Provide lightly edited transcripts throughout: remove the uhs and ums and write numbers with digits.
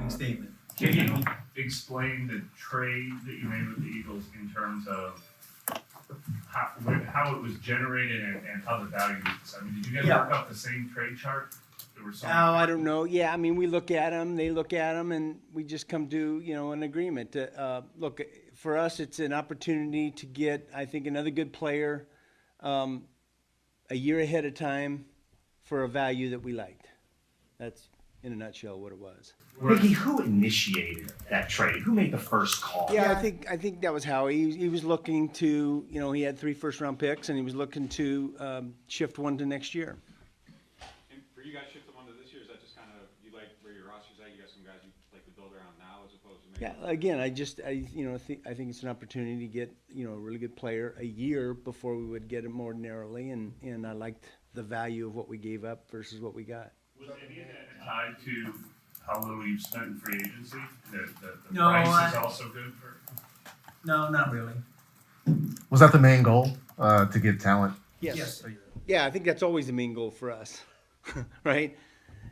opening statement. Can you explain the trade that you made with the Eagles in terms of how it was generated and how the value is? I mean, did you guys work out the same trade chart? There were some. Oh, I don't know. Yeah, I mean, we look at them, they look at them, and we just come to, an agreement. Look, for us, it's an opportunity to get, I think, another good player a year ahead of time for a value that we liked. That's, in a nutshell, what it was. Mickey, who initiated that trade? Who made the first call? Yeah, I think that was Howie. He was looking to, he had 3 first-round picks, and he was looking to shift one to next year. And for you guys, shift the one to this year, is that just kind of, you like where your roster's at? You got some guys you like to build around now as opposed to maybe? Yeah, again, I think it's an opportunity to get, a really good player a year before we would get him ordinarily, and I liked the value of what we gave up versus what we got. Was any of that tied to how little you've spent in free agency? The No, price is also good for. No, not really. Was that the main goal, to get talent? Yes. Yeah, I think that's always the main goal for us, right?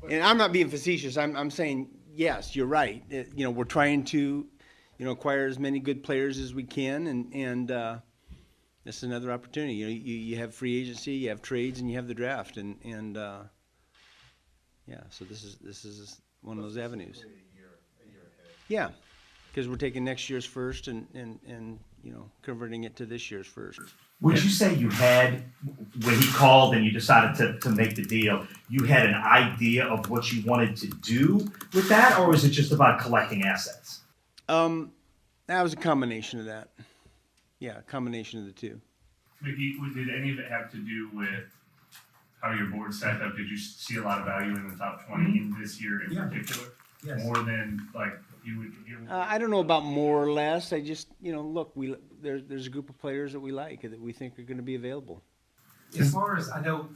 And I'm not being facetious. I'm saying, yes, you're right. We're trying to, acquire as many good players as we can, and this is another opportunity. You have free agency, you have trades, and you have the draft, and yeah. So this is one of those avenues. Yeah, because we're taking next year's first and converting it to this year's first. Would you say you had, when he called and you decided to make the deal, you had an idea of what you wanted to do with that, or was it just about collecting assets? That was a combination of that. Yeah, a combination of the two. Mickey, did any of it have to do with how your board stacked up? Did you see a lot of value in the top 20 in this year in particular? Yes. More than you would. I don't know about more or less. I just, look, there's a group of players that we like that we think are going to be available. As far as I know,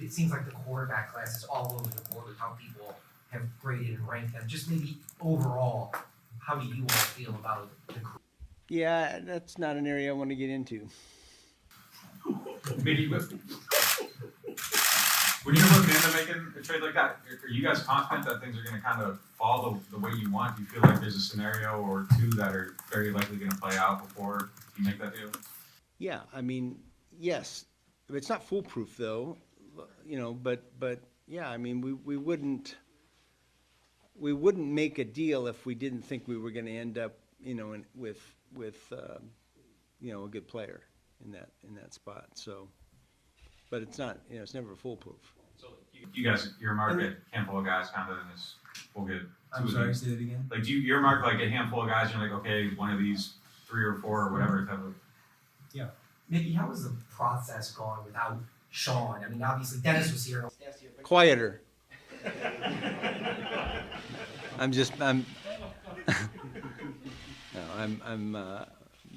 it seems like the quarterback class is all over the board with how people have graded and ranked them. Just maybe overall, how do you all feel about the group? Yeah, that's not an area I want to get into. Mickey, when you're looking into making a trade like that, are you guys confident that things are going to kind of fall the way you want? Do you feel like there's a scenario or two that are very likely going to play out before you make that deal? Yeah, I mean, yes. It's not foolproof though, but yeah, I mean, we wouldn't make a deal if we didn't think we were going to end up, with a good player in that spot. So, but it's not, it's never foolproof. So you guys earmark a handful of guys kind of in this, we'll get I'm sorry, say that again. like, do you earmark like a handful of guys and you're like, okay, one of these 3 or 4 or whatever type of. Mickey, how has the process gone without Sean? I mean, obviously Dennis was here. Quieter. I'm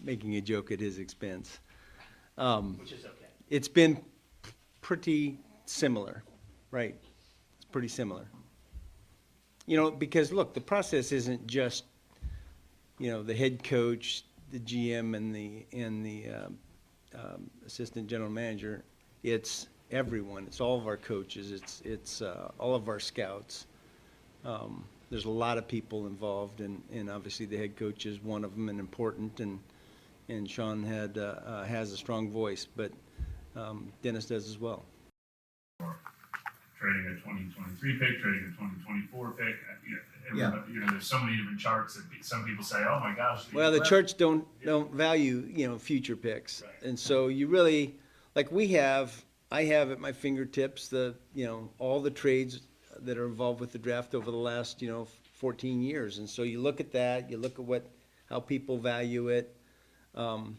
making a joke at his expense. Which is okay. It's been pretty similar, right? It's pretty similar. Because look, the process isn't just, the head coach, the GM, and the assistant general manager. It's everyone. It's all of our coaches. It's all of our scouts. There's a lot of people involved, and obviously the head coach is one of them and important, and Sean has a strong voice, but Dennis does as well. Trading a 2023 pick, trading a 2024 pick. There's so many different charts that some people say, "Oh my gosh." Well, the charts don't value future picks, Right. and so you really I have at my fingertips all the trades that are involved with the draft over the last 14 years, and so you look at that, you look at how people value it. Part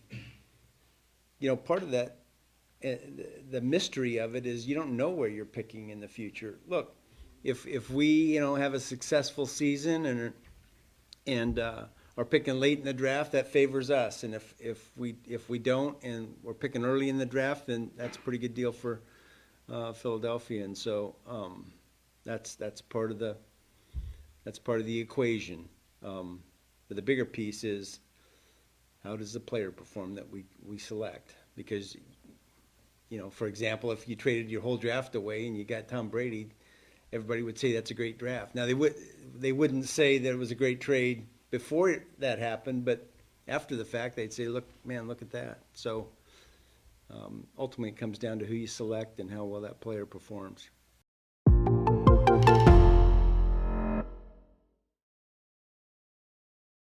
of that, the mystery of it is you don't know where you're picking in the future. Look, if we have a successful season and are picking late in the draft, that favors us, and if we don't and we're picking early in the draft, then that's a pretty good deal for Philadelphia, and so that's part of the equation. But the bigger piece is, how does the player perform that we select? Because, for example, if you traded your whole draft away and you got Tom Brady, everybody would say that's a great draft. Now, they wouldn't say that it was a great trade before that happened, but after the fact, they'd say, look, man, look at that. So ultimately, it comes down to who you select and how well that player performs.